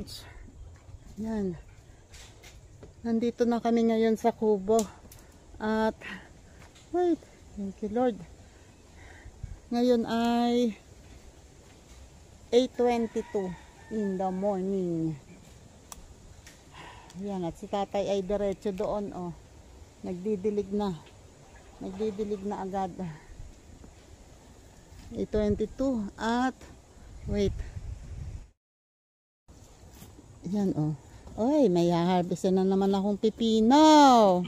Ouch. Yan. Nandito na kami ngayon sa kubo. At, wait, thank you Lord. Ngayon ay 8:22 in the morning. Yan, at si tatay ay diretso doon, oh. Nagdidilig na. Nagdidilig na agad. 8:22 at, wait. Yan, oh. Oy, may harvest na naman akong pipino.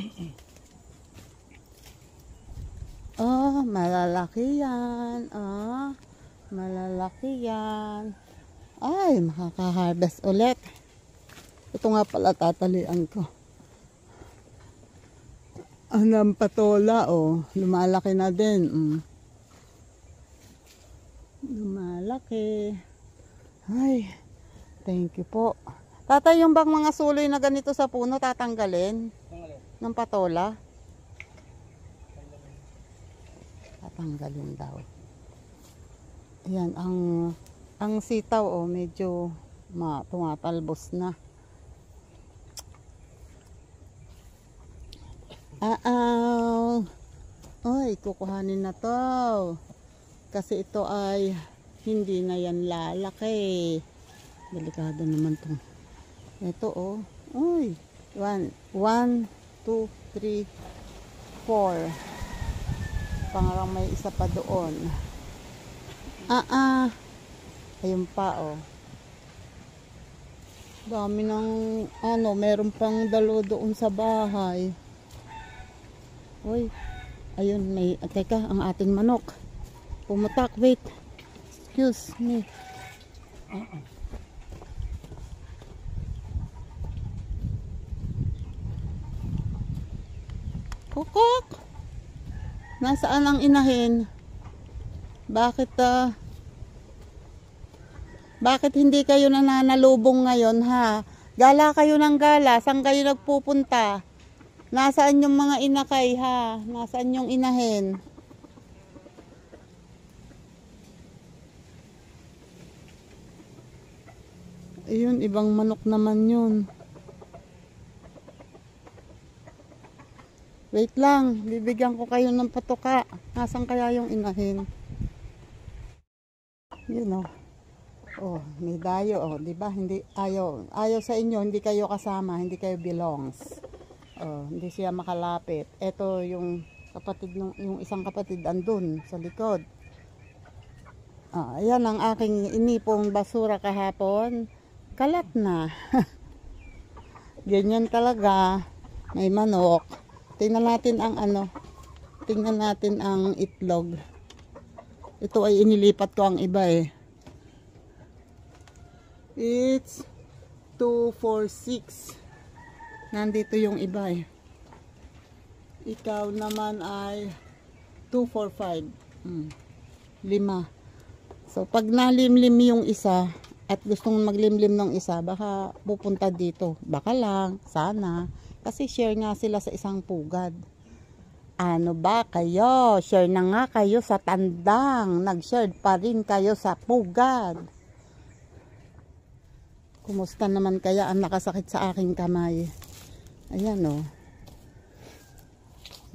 Oh, malalaki yan. Oh, malalaki yan. Ay, makaka-harvest ulit. Ito nga pala tatalian ko. Ang patola, oh. Lumalaki na din. Lumalaki. Ay, thank you po. Tatay, yung bang mga suloy na ganito sa puno, tatanggalin? Ng patola? Tatanggalin daw. Ayan, ang sitaw, oh, medyo tumatalbos na. Oy, kukuhanin na to. Kasi ito ay hindi na yan lalaki. Delikado naman to. Ito, oh. Uy. 1, 2, 3, 4. Parang may isa pa doon. Ayun pa, oh. Dami ng, meron pang dalo doon sa bahay. Uy. Ayun, may, teka, ang ating manok. Pumutak, wait. Excuse me. Kukok! Nasaan ang inahin? Bakit hindi kayo nananalubong ngayon, ha? Gala kayo ng gala. Saan kayo nagpupunta? Nasaan yung mga inakay, ha? Nasaan yung inahin? Ayun, ibang manok naman yun. Wait lang, bibigyan ko kayo ng patuka. Nasaan kaya yung inahin? Yun, oh. Oh, may dayo, oh, 'di ba? Hindi ayaw sa inyo, hindi kayo kasama, hindi kayo belongs. Oh, hindi siya makalapit. Ito yung kapatid yung isang kapatid andun sa likod. Ayan ang aking inipong basura kahapon. Kalat na. Ganyan talaga. May manok. Tingnan natin tingnan natin ang itlog. Ito ay inilipat ko ang iba, eh. It's 246. Nandito yung iba, eh. Ikaw naman ay 245. 5. So pag nalimlim yung isa at gustong maglimlim ng isa, baka pupunta dito. Baka lang, sana. Kasi share nga sila sa isang pugad. Ano ba kayo? Share na nga kayo sa tandang. Nag-share pa rin kayo sa pugad. Kumusta naman kaya ang nakasakit sa aking kamay? Ayan, oh.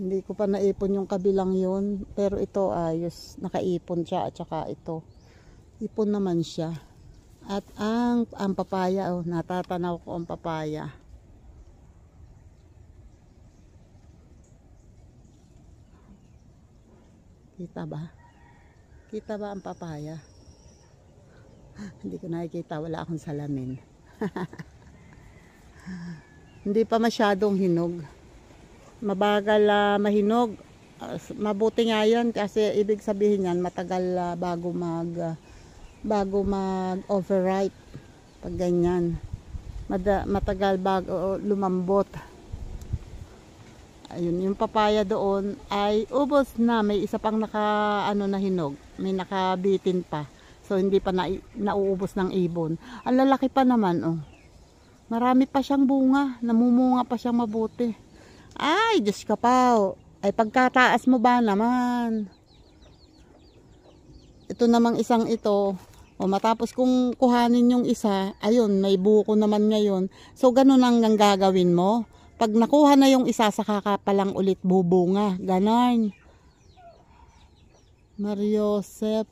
Hindi ko pa naipon yung kabilang yun. Pero ito ayos. Nakaipon siya at saka ito. Ipon naman siya. At ang papaya, oh. Natatanaw ko ang papaya. Kita ba? Kita ba ang papaya? Hindi ko nakikita. Wala akong salamin. Hindi pa masyadong hinog. Mabagal mahinog. Mabuti nga yan kasi ibig sabihin yan matagal bago mag overripe. Pag ganyan. Matagal bago lumambot. Ayun, yung papaya doon ay ubos na. May isa pang na hinog. May nakabitin pa. So, hindi pa nauubos ng ibon. Ang lalaki pa naman, oh. Marami pa siyang bunga. Namumunga pa siyang mabuti. Ay, Diyos ka pa, oh. Ay, pagkataas mo ba naman? Ito namang isang ito, O matapos kung kuhanin yung isa, ayun, may buko naman ngayon. So, ganun ang gagawin mo. Pag nakuha na yung isa, saka ka palang ulit bubunga. Ganon. Mariosep.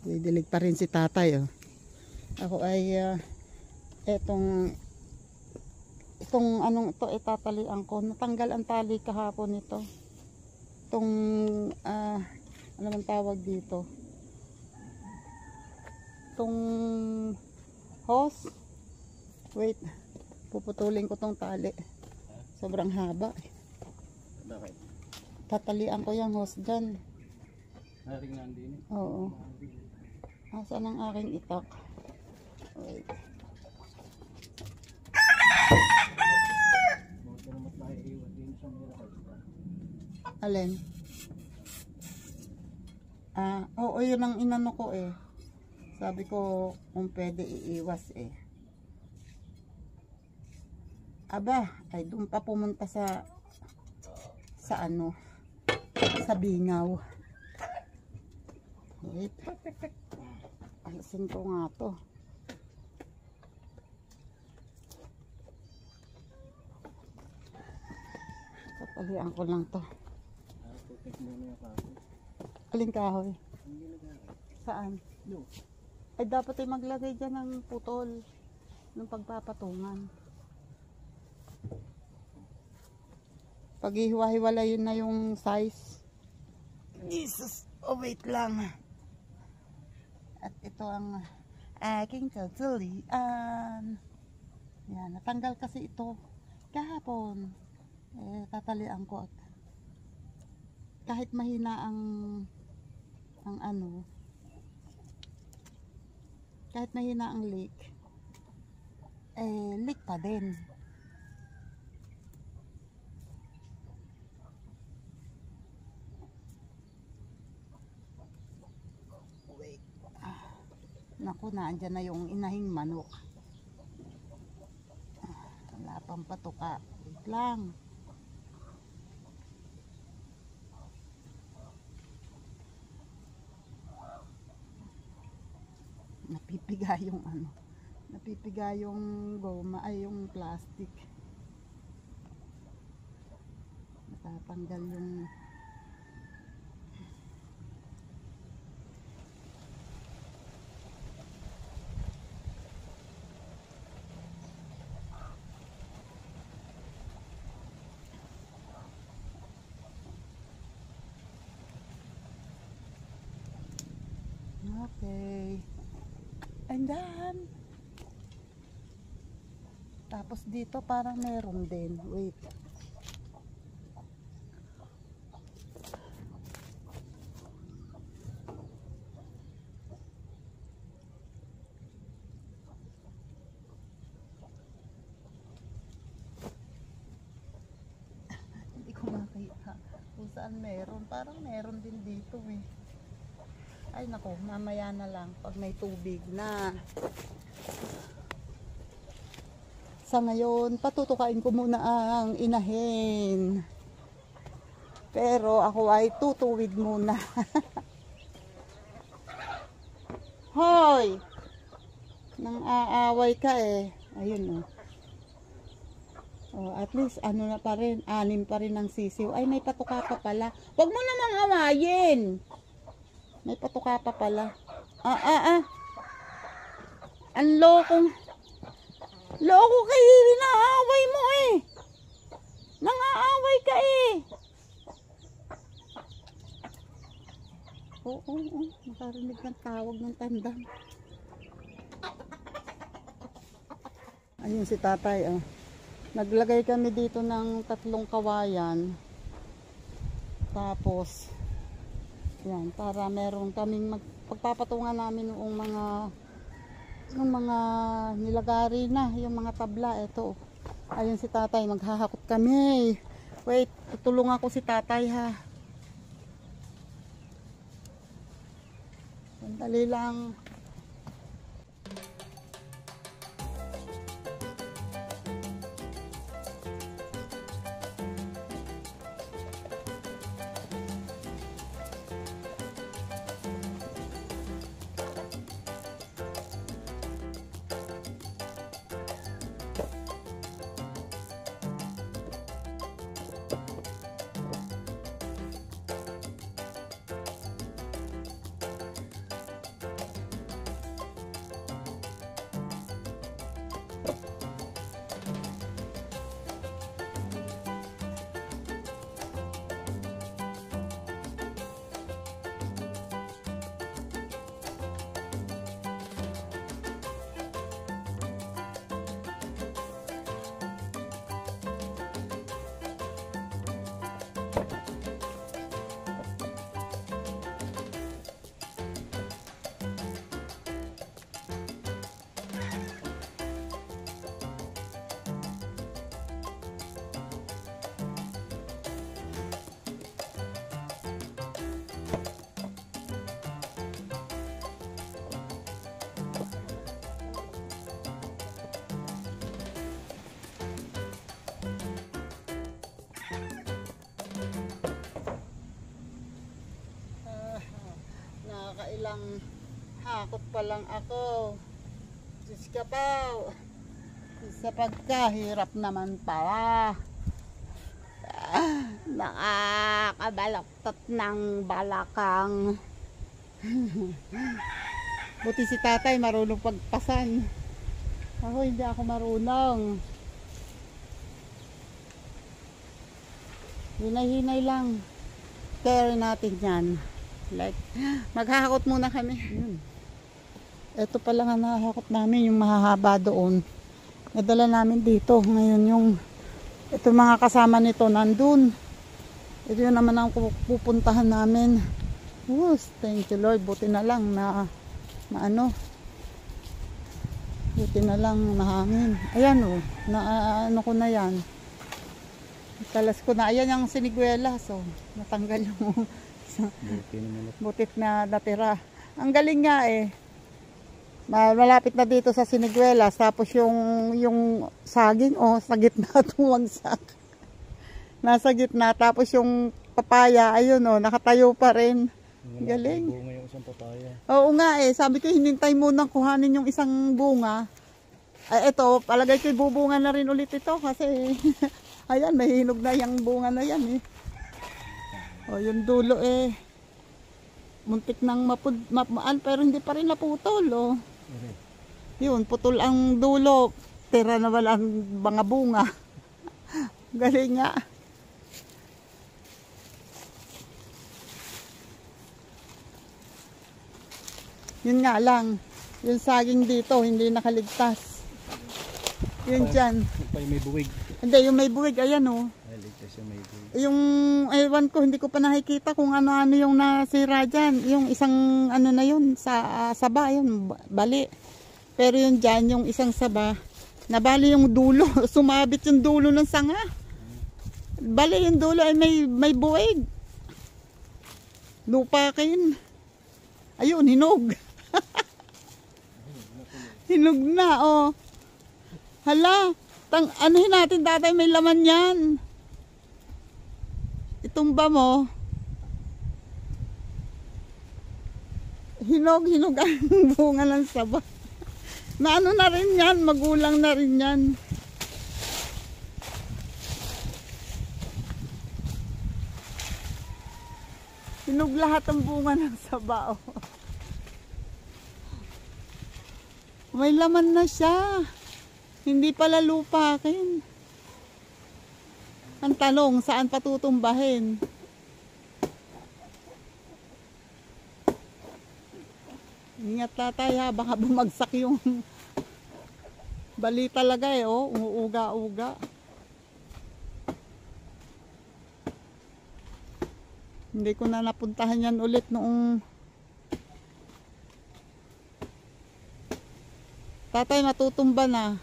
Didilig pa rin si tatay. Oh. Ako ay, itong anong ito, itatalian ko. Natanggal ang tali kahapon ito. Itong, ano man tawag dito, itong hose. Wait, puputulin ko tong tali, sobrang haba. Bakit? Tatalian ko yung hose dyan. Naringan din. Oo. Asan ang aking itak? Wait. Alin? Oo, yun ang inano ko eh. Sabi ko kung pwede iiwas eh. Aba, ay doon pa pumunta sa ano, sa Bingaw. Wait. Alisin ko nga to. Tatalian ko lang to. Aling kahoy? Saan? Ay dapat ay maglagay dyan ng putol ng pagpapatungan. Pag ihiwa-hiwala yun na yung size. Jesus! Oh wait lang. At ito ang aking tatalian. Yan, natanggal kasi ito kahapon. Tatalian ko at kahit mahina ang ano, kahit mahina ang leak, leak pa din. Wait. Naku, naandyan na yung inahing manok. Wala pang patuka. Wait lang. Napipiga yung ano, napipiga yung goma, ay yung plastic. Natatanggal yung okay. And then, tapos dito parang meron din. Wait. Hindi ko makita kung saan meron. Parang meron din dito eh. Ay nako, mamaya na lang pag may tubig na. Sa ngayon, patutukain ko muna ang inahin. Pero ako ay tutuwid muna. Hoy! Nang aaway ka eh. Ayun oh. Oh, at least ano na pa rin, 6 pa rin ang sisiw. Ay may patuka pa pala. Huwag mo namang awayin. May patuka pa pala. Ang lokong. Loko kayo, inaaway mo eh. Nangaaway ka eh. Oo. Nakarinig ng tawag ng tandang. Ayun si tatay oh. Naglagay kami dito ng 3 kawayan. Tapos yan, para meron kaming pagpapatungan namin yung mga nilagari na, yung mga tabla. Ito, ayun si tatay, maghahakot kami. Wait, tutulong ako si tatay ha. Sandali lang. hakot pa lang ako. Diyos ka pa. Sa pagkahirap naman pala. Nakakabalaktot ng balakang. Buti si tatay marunong pagpasan. Ako hindi ako marunong. Hinay-hinay lang. Carry natin yan. Like, maghahakot muna kami. Yun. Ito pala nga nahahakot namin yung mahahaba doon. Nadala namin dito. Ngayon yung ito mga kasama nito nandun. Ito yun naman ang pupuntahan namin. Thank you Lord. Buti na lang na ano. Buti na lang mahangin. Ayan ano ko na yan. Talas ko na. Ayan yung siniguela. So, natanggal yung butit na natira. Ang galing nga eh. Malapit na dito sa siniguelas. Tapos yung saging, sa gitna tumagsak. Nasa gitna. Tapos yung papaya, ayun nakatayo pa rin. Galing. Bunga yung isang papaya. Oo nga eh. Sabi ko, hinintay munang kuhanin yung isang bunga. Ay, ito, palagay ko bubunga na rin ulit ito. Kasi, ayan, may hinog na yung bunga na yan eh. Yung dulo eh. Muntik nang mapaan, pero hindi pa rin naputol Yun, putol ang dulo. Tira na walang mga bunga. Galing nga. Yun nga lang. Yung saging dito, hindi nakaligtas. Yun dyan. May buwig. Hindi, yung may buwig, ayan Ligtas yung may buwig. Yung ewan ko, hindi ko pa nakikita kung ano-ano yung nasira dyan. Yung isang ano na yun, sa saba, yun, bali. Pero yun dyan, yung isang saba, nabali yung dulo. Sumabit yung dulo ng sanga. Bali yung dulo ay may buwig. Lupakin. Ayun, hinog. Hinog na, Hala, anuhin natin tatay, may laman yan. Itumba mo. Hinog ang bunga ng saba. Na ano na rin yan, magulang na rin yan. Hinog lahat ang bunga ng saba, May laman na siya. Hindi pala lupakin. Ang tanong, saan patutumbahin? Ingat tatay ha, baka bumagsak yung bali talaga umuuga-uga. Hindi ko na napuntahan yan ulit noong tatay matutumba na.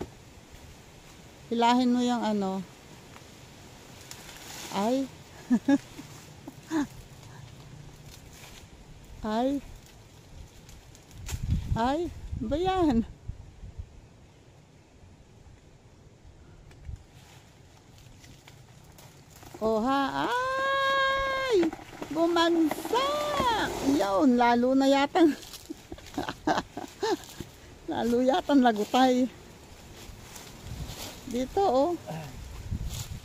Hilahin mo yung ay ay ba yan? Ay bumagsak yun, lalo na yata lalo yata lagutay dito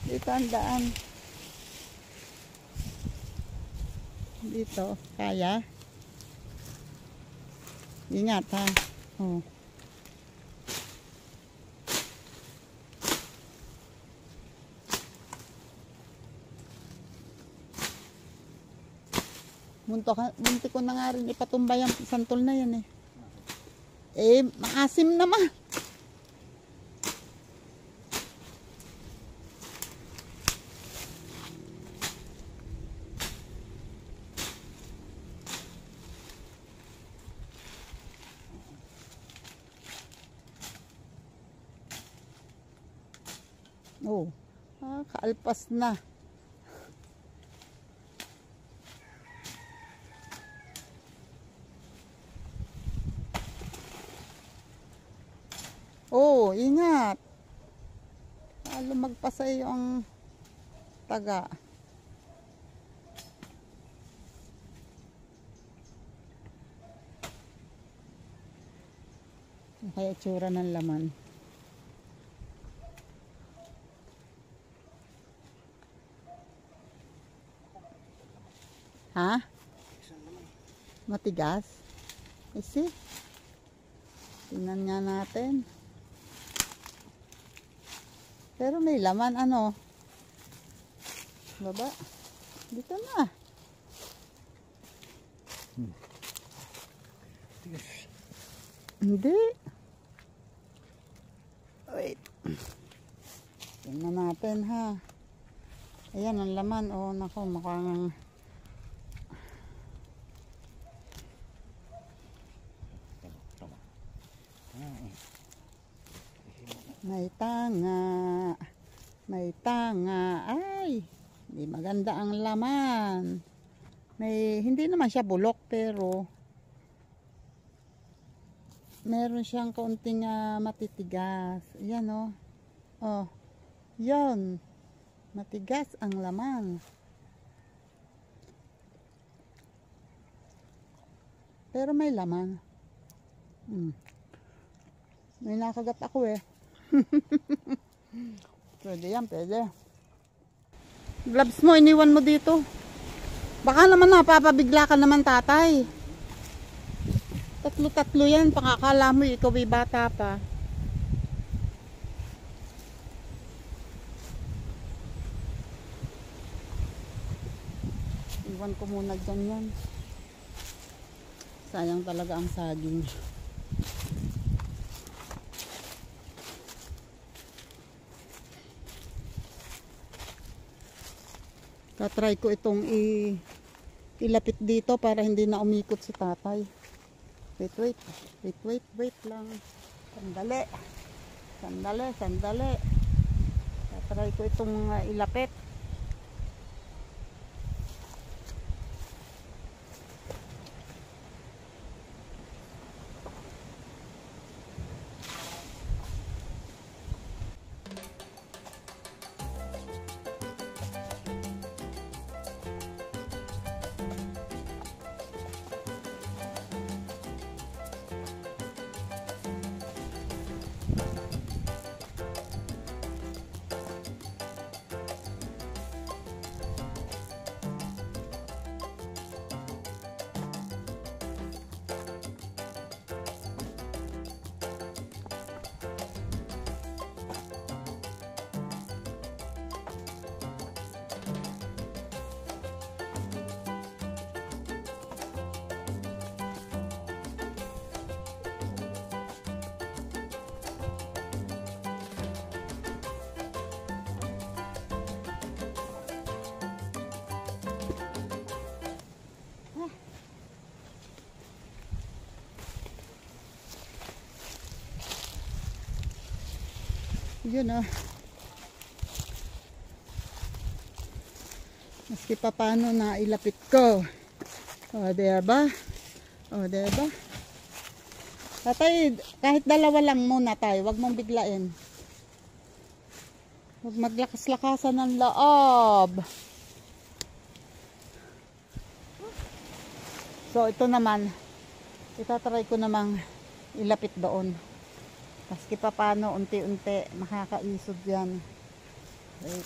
dito ang daan dito, kaya ingat ha munti ko na nga rin ipatumba yung santol na yan maasim naman. Kaalpas na. Ingat. Magpasay yung taga. Ano kaya itsura ng laman? Ha? Matigas? I see. Tingnan nga natin. Pero may laman, ano? Baba. Dito na. Hindi. Wait. Tingnan natin, ha. Ayan ang laman. Oh, nako, mukhang may tanga. May tanga. Ay, hindi maganda ang laman. Hindi naman siya bulok, pero meron siyang kaunting matitigas. Ayan, oh. Oh, yun. Matigas ang laman. Pero may laman. May nakagat ako eh. Pwede yan, pwede. Gloves mo, iniwan mo dito. Baka naman napapabigla ka naman, tatay. Tatlo-tatlo yan. Pakakala mo ikaw ay bata pa. Iwan ko muna dyan yan. Sayang talaga ang saging. Tatry ko itong ilapit dito para hindi na umikot si tatay. Wait lang. Sandali. Tatry ko itong ilapit. Yun oh. Maski pa paano na ilapit ko. O, diba? Tatay, kahit dalawa lang muna tayo. Huwag mong biglain. Huwag maglakas-lakasan ng loob. So, ito naman. Itatry ko namang ilapit doon. Maski pa paano, unti-unti, makakaisod yan. Wait.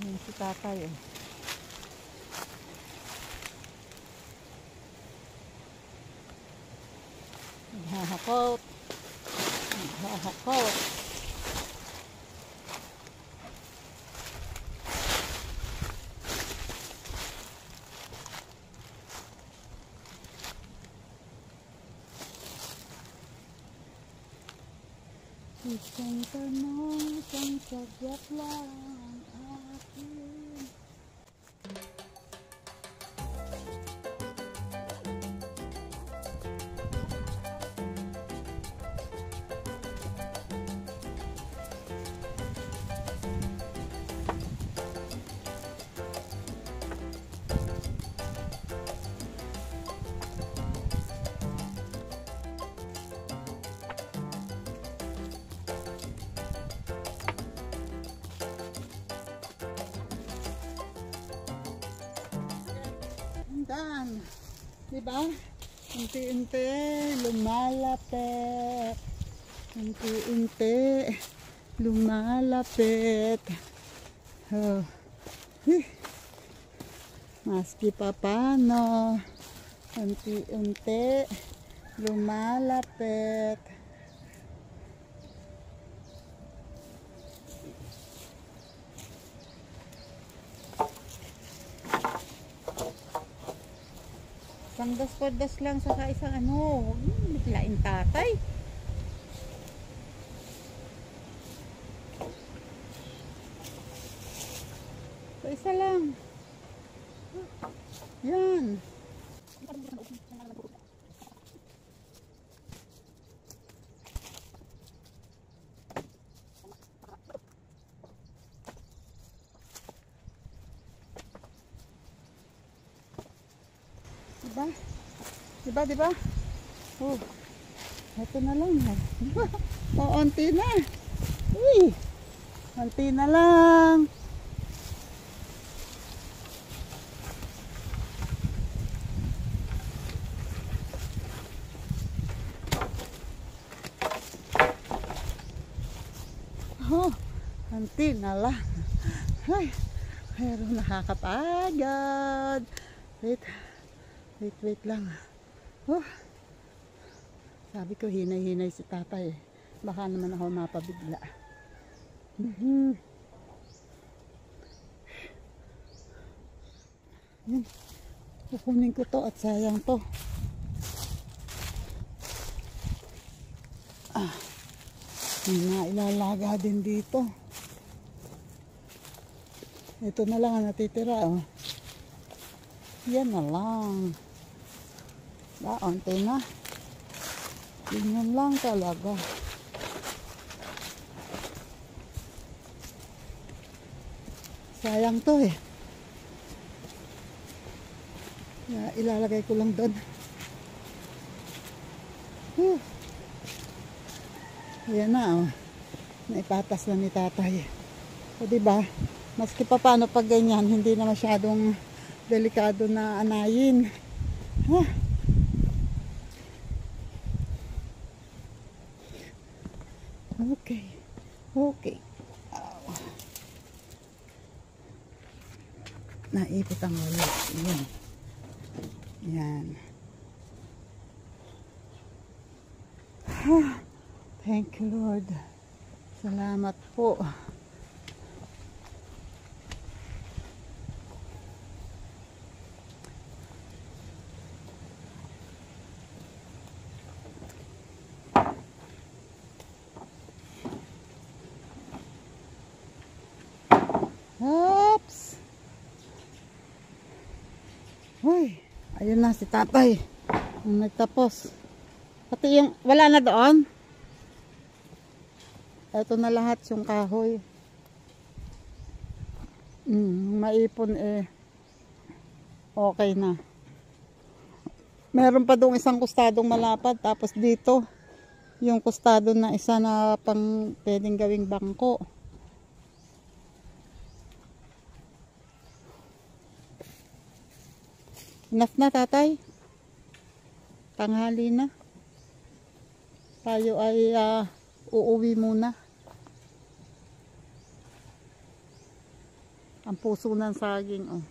Yan si tatay eh. Naghahakot. Isang tanong, isang sagot lang ang akin. Dan, diba? Unti-unti lumalapit. Unti-unti lumalapit. Oh. Maski pa paano, unti-unti lumalapit. Isang das lang saka isang ano, biglain tatay. So, isa lang. Yan. Diba? Diba? Oh, ito na lang. Diba? O, onti na. Uy, onti na lang. Oh, onti na lang. Ay, pero nakakapagod. Wait lang. Oh, sabi ko hinay-hinay si tatay. Baka naman ako mapabigla. Kukunin ko to at sayang to. May nailalaga din dito. Ito na lang ang natitira. Oh. Yan na lang. Onti na. Ganyan lang talaga. Sayang to eh. Ilalagay ko lang doon. Ayan na oh. Naipatas na ni tatay. O diba? Maski pa paano pag ganyan, hindi na masyadong delikado na anayin. Okay. Oh. Naipit ang ulit. Yan. Thank you, Lord. Salamat po. Oops. Uy, ayun na si tatay. Ang nagtapos. Pati yung, wala na doon. Ito na lahat yung kahoy. Maipon eh. Okay na. Meron pa doong isang kustadong malapad. Tapos dito, yung kustado na isa na pang pwedeng gawing bangko. Enough na tatay. Tanghali na. Tayo ay uuwi muna. Ang puso ng saging oh.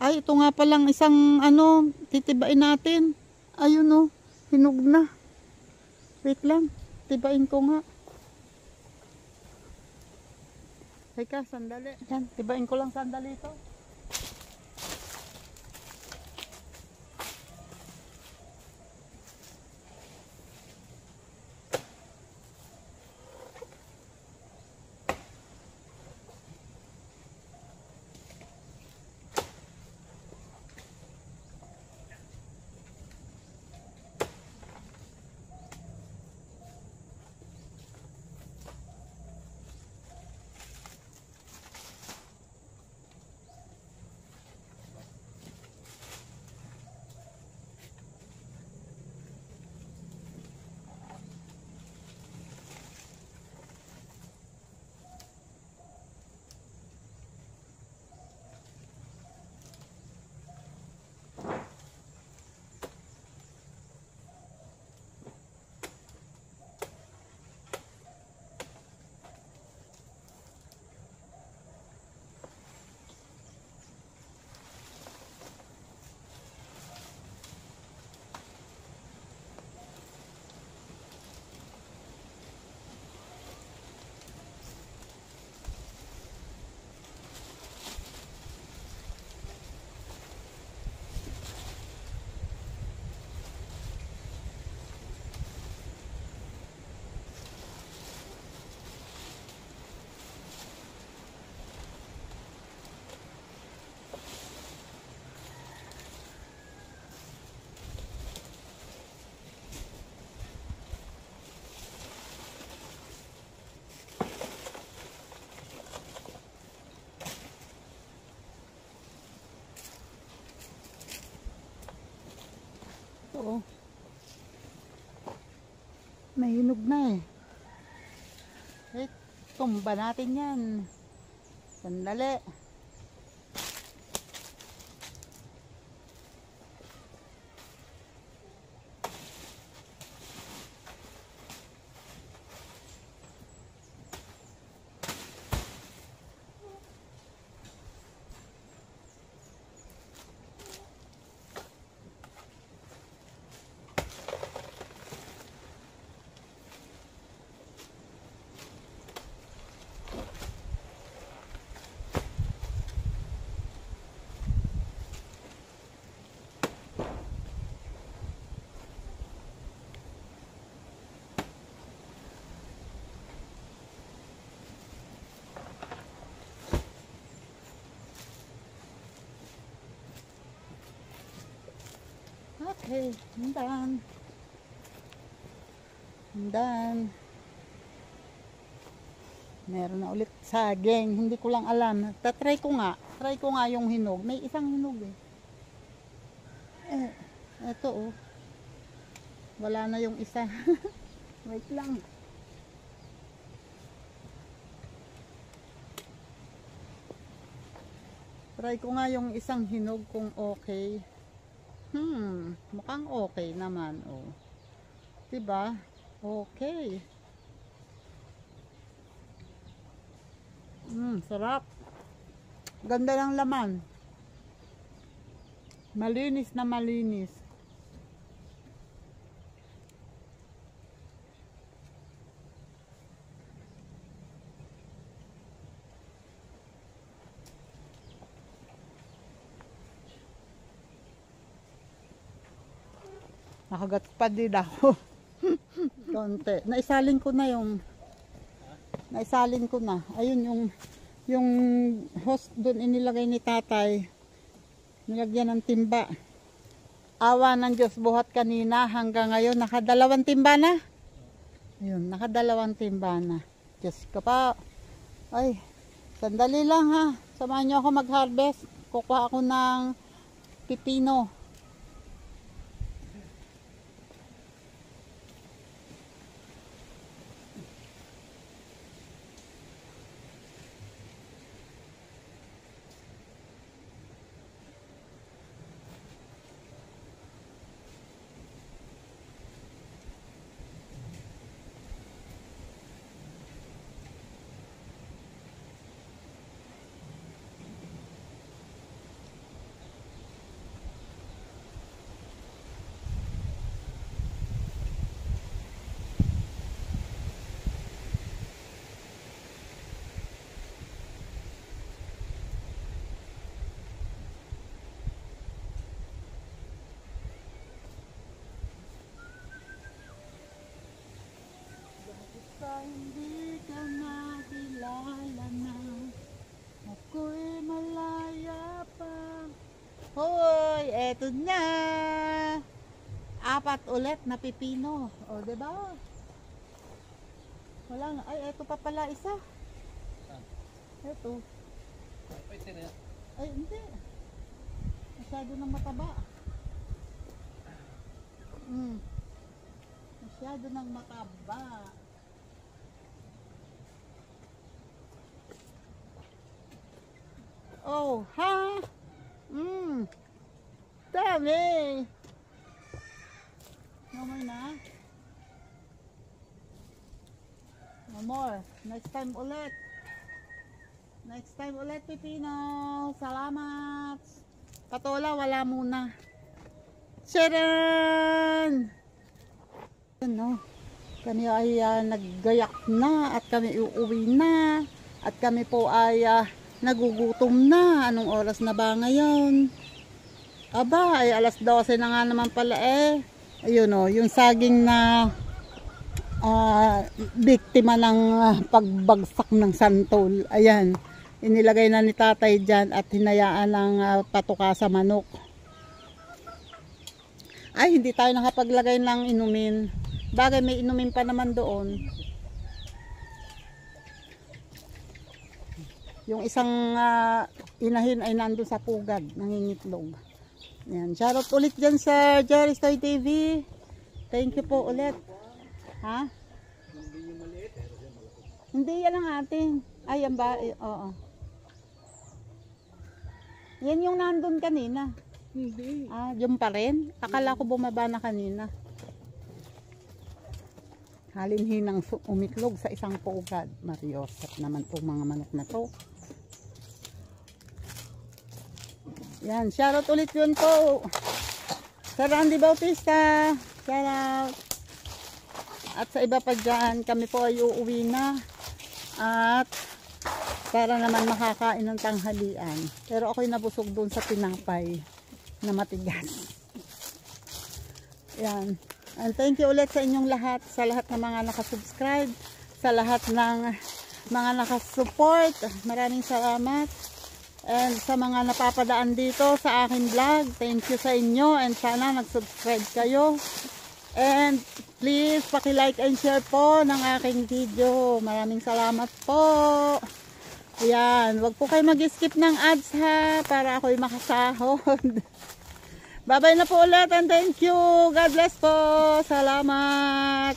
Ay, ito nga palang isang ano, titibain natin. Ayun oh, hinog na. Wait lang, tibain ko nga. Teka, sandali. Yan, tibain ko lang sandali ito. May hinog na eh. Wait, tumba natin yan. Sandali. Okay, I'm done. I'm done. Meron na ulit saging. Hindi ko lang alam. Tatry ko nga. Try ko nga yung hinog. May isang hinog eh. Eto oh. Wala na yung isa. Wait lang. Try ko nga yung isang hinog kung okay. Mukhang okay naman, oh. 'Di ba? Okay. Sarap. Ganda ng laman. Malinis na malinis. Nakagat pa din ako. Konti. Naisalin ko na yung ayun yung host doon inilagay ni tatay. Nilagyan ng timba. Awa ng Diyos, buhat kanina hanggang ngayon nakadalawang timba na. Ayun, nakadalawang timba na. Diyos ko pa. Ay, sandali lang ha. Samahan niyo ako mag-harvest. Kukuha ako ng pipino. Hindi ka makilala na ako'y malaya pa. Hoy, eto na. 4 ulit na pipino. O, diba? Wala na. Ay, eto pa pala isa. Eto. Ay, hindi. Masyado nang mataba. Masyado nang mataba. Oh, ha? Dami. No more na? No more. Next time ulit. Next time ulit, pipino. Salamat. Patola, wala muna. Sharon! No? Kami ay naggayak na at kami uuwi na. At kami po ay nagugutom na. Anong oras na ba ngayon? Aba, ay alas 12 na nga naman pala eh. Ayun o, yung saging na biktima ng pagbagsak ng santol. Ayan, inilagay na ni tatay dyan at hinayaan ng patuka sa manok. Ay, hindi tayo nakapaglagay ng inumin. Bagay, may inumin pa naman doon. Yung isang inahin ay nandun sa pugad, nangingitlog. Ayan, shoutout ulit dyan sa Jerry's Toy TV. Thank you po ulit. Ha? Hindi yan ang atin. Ay, yan ba? Oo. Yan yung nandun kanina. Hindi. Ah, yung pa rin? Akala ko bumaba na kanina. Halinhinang umitlog sa isang pugad. Mariosep naman po mga manok na to. Yan, shoutout ulit yun po. Sa Randy Bautista. Shoutout. At sa iba pa dyan, kami po ay uuwi na. At para naman makakain ng tanghalian. Pero ako'y nabusog doon sa tinapay na matigas. Yan. And thank you ulit sa inyong lahat, sa lahat ng mga nakasubscribe, sa lahat ng mga nakasupport. Maraming salamat. And sa mga napapadaan dito sa aking vlog, thank you sa inyo and sana nag-subscribe kayo. And please, paki-like and share po ng aking video. Maraming salamat po. Yan, wag po kayo mag-skip ng ads ha, para ako'y makasahod. Bye-bye na po ulit and thank you. God bless po. Salamat.